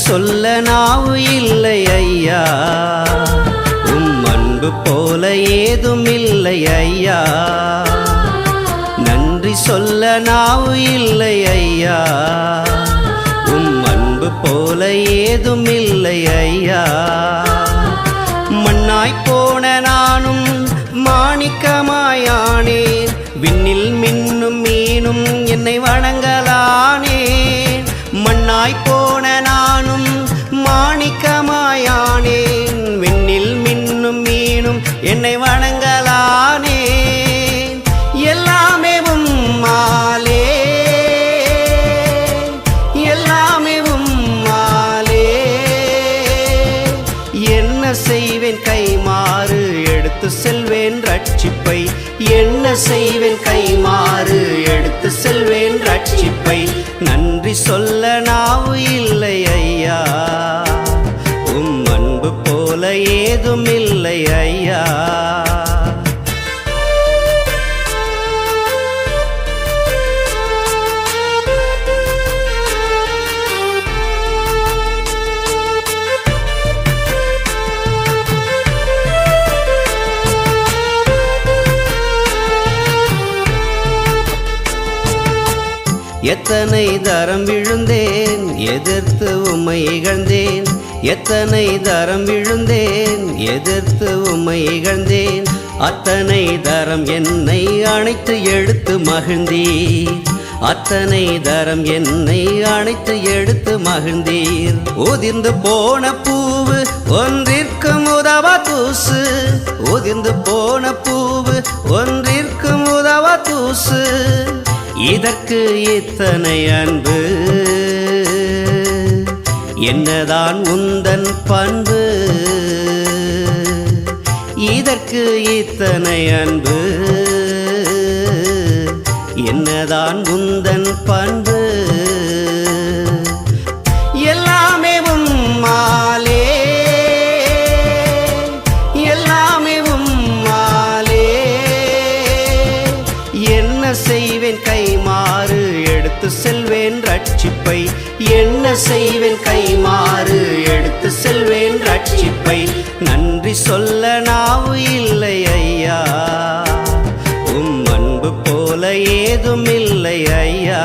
சொல்ல நாவு இல்லை ஐயா, உம் அன்பு போல ஏதும் இல்லை ஐயா. நன்றி சொல்ல நாவு இல்லை ஐயா, உம் அன்பு போல ஏதும் இல்லை ஐயா. மண்ணாய் போன நானும் மாணிக்கமாயானேன், விண்ணில் மின்னும் மீனும் என்னை வணங்கலானேன். மண்ணாய் போன நானும் மாணிக்கமாயானேன், விண்ணில் மின்னும் மீனும் என்னை வணங்கலானேன். எல்லாமே உம்மாலே, எல்லாமே உம்மாலே. என்ன செய்வேன் கைமாறு எடுத்து செல்வேன் ரட்சிப்பை, என்ன செய்வேன் கைமாறு எடுத்து செல்வேன் ரட்சிப்பை. நன்றி சொல்ல நாவு இல்லை ஐயா, உம் அன்பு போல ஏதும் இல்லை ஐயா. எத்தனை தரம் விழுந்தேன் எதிர்த்து உம்மை இகழ்ந்தேன், எத்தனை தரம் விழுந்தேன் எதிர்த்து உம்மை இகழ்ந்தேன். அத்தனை தரம் என்னை அணைத்து எடுத்து மகிழ்ந்தீர், அத்தனை தரம் என்னை அணைத்து எடுத்து மகிழ்ந்தீர். உதிர்ந்து போன பூவு ஒன்றிற்கும் உதவா தூசு, உதிர்ந்து போன பூவு ஒன்றிற்கும் உதவா தூசு. இதற்கு இத்தனை அன்பு, என்னதான் உந்தன் பண்பு. இதற்கு இத்தனை அன்பு, என்னதான் உந்தன் பண்பு. எல்லாமே உம்மாலே, எல்லாமே உம்மாலே. என்ன செய்வேன் கைமாறு எடுத்து செல்வேன் ரட்சிப்பை, என்ன செய்வேன் கைமாறு எடுத்து செல்வேன் ரட்சிப்பை. நன்றி சொல்ல நாவு இல்லை ஐயா, உம் அன்பு போல ஏதும் இல்லை ஐயா.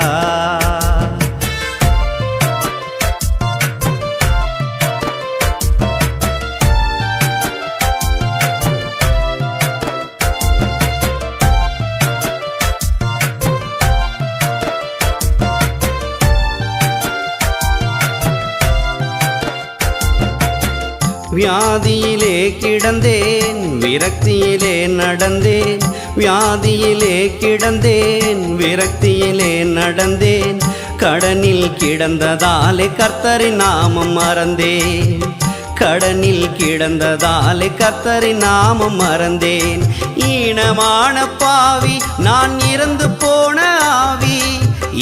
வியாதியிலே கிடந்தேன் விரக்தியிலே நடந்தேன், வியாதியிலே கிடந்தேன் விரக்தியிலே நடந்தேன். கடனில் கிடந்ததாலே கர்த்தரின் நாமம் மறந்தேன், கடனில் கிடந்ததாலே கர்த்தரின் நாமம் மறந்தேன். ஈனமான பாவி நான் இறந்து போன ஆவி,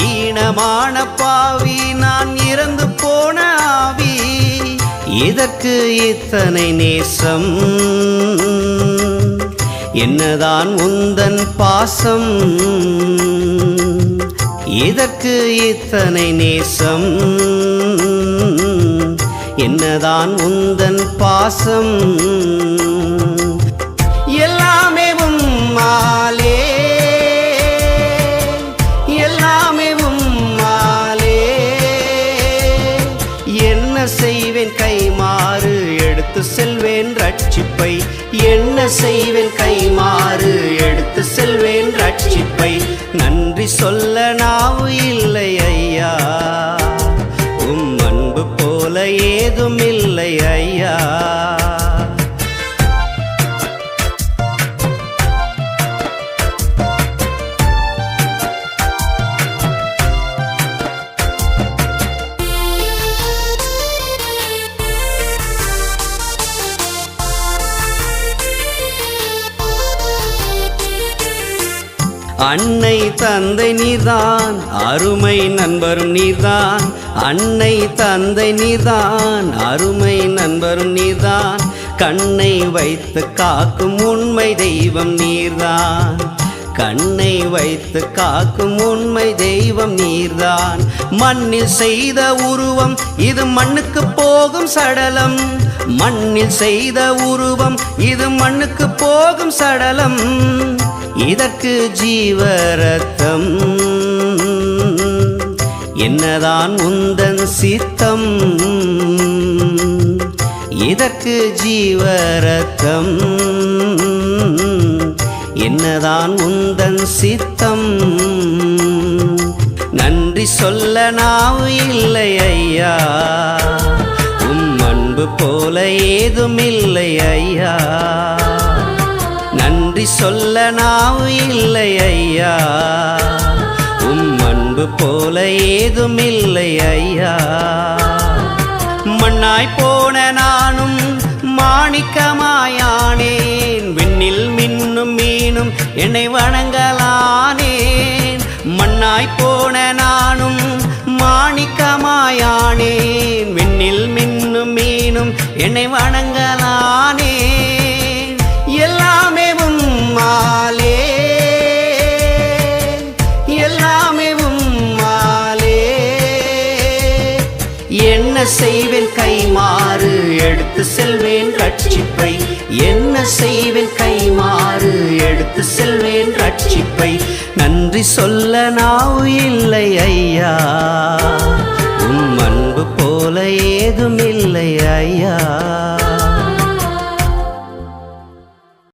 ஈனமான பாவி நான் இறந்து போன ஆவி. இதற்கு இத்தனை நேசம், என்னதான் உந்தன் பாசம். இதற்கு இத்தனை நேசம், என்னதான் உந்தன் பாசம். எல்லாமே உம்மாலே, எல்லாமே உம்மாலே. என்ன செய்வேன் கைமாறு எடுத்து செல்வேன் ரட்சிப்பை, என்ன செய்வேன் கைமாறு எடுத்து செல்வேன் ரட்சிப்பை. நன்றி சொல்ல நாவு இல்லை ஐயா, உம் அன்பு போல ஏதும் இல்லை ஐயா. அன்னை தந்தை நீர்தான், அருமை நண்பரும் நீர்தான். அன்னை தந்தை நீர்தான், அருமை நண்பரும் நீர்தான். கண்ணை வைத்து காக்கும் உண்மை தெய்வம் நீர்தான், கண்ணை வைத்து காக்கும் உண்மை தெய்வம் நீர்தான். மண்ணில் செய்த உருவம் இது மண்ணுக்கு போகும் சடலம். மண்ணில் செய்த உருவம் இது மண்ணுக்கு போகும் சடலம். இதற்கு ஜீவரத்தம் என்னதான் உந்தன் சித்தம். இதற்கு ஜீவரத்தம் என்னதான் உந்தன் சித்தம். நன்றி சொல்ல நாவு இல்லை ஐயா, அன்பு போல ஏதும் இல்லை ஐயா. நன்றி சொல்ல நாவு இல்லை ஐயா, அன்பு போல ஏதும் இல்லை ஐயா. மண்ணாய் போன நானும் மாணிக்கமாயானேன். விண்ணில் மின்னும் மீனும் என்னை வணங்கலானேன். மண்ணாய் போன நானும் மாணிக்கமாயானேன். விண்ணில் மின்னும் மீனும் என்னை வணங்கலானேன். எல்லாமே உம்மாலே, எல்லாமே உம்மாலே. என்ன செய்வேன் கைமாறு எடுத்து செல்வேன் ரட்சிப்பை. என்ன செய்வேன் கைமாறு எடுத்து செல்வேன் ரட்சிப்பை. நன்றி சொல்ல நாவு இல்லை ஐயா, அன்பு போல ஏதும் இல்லை ஐயா.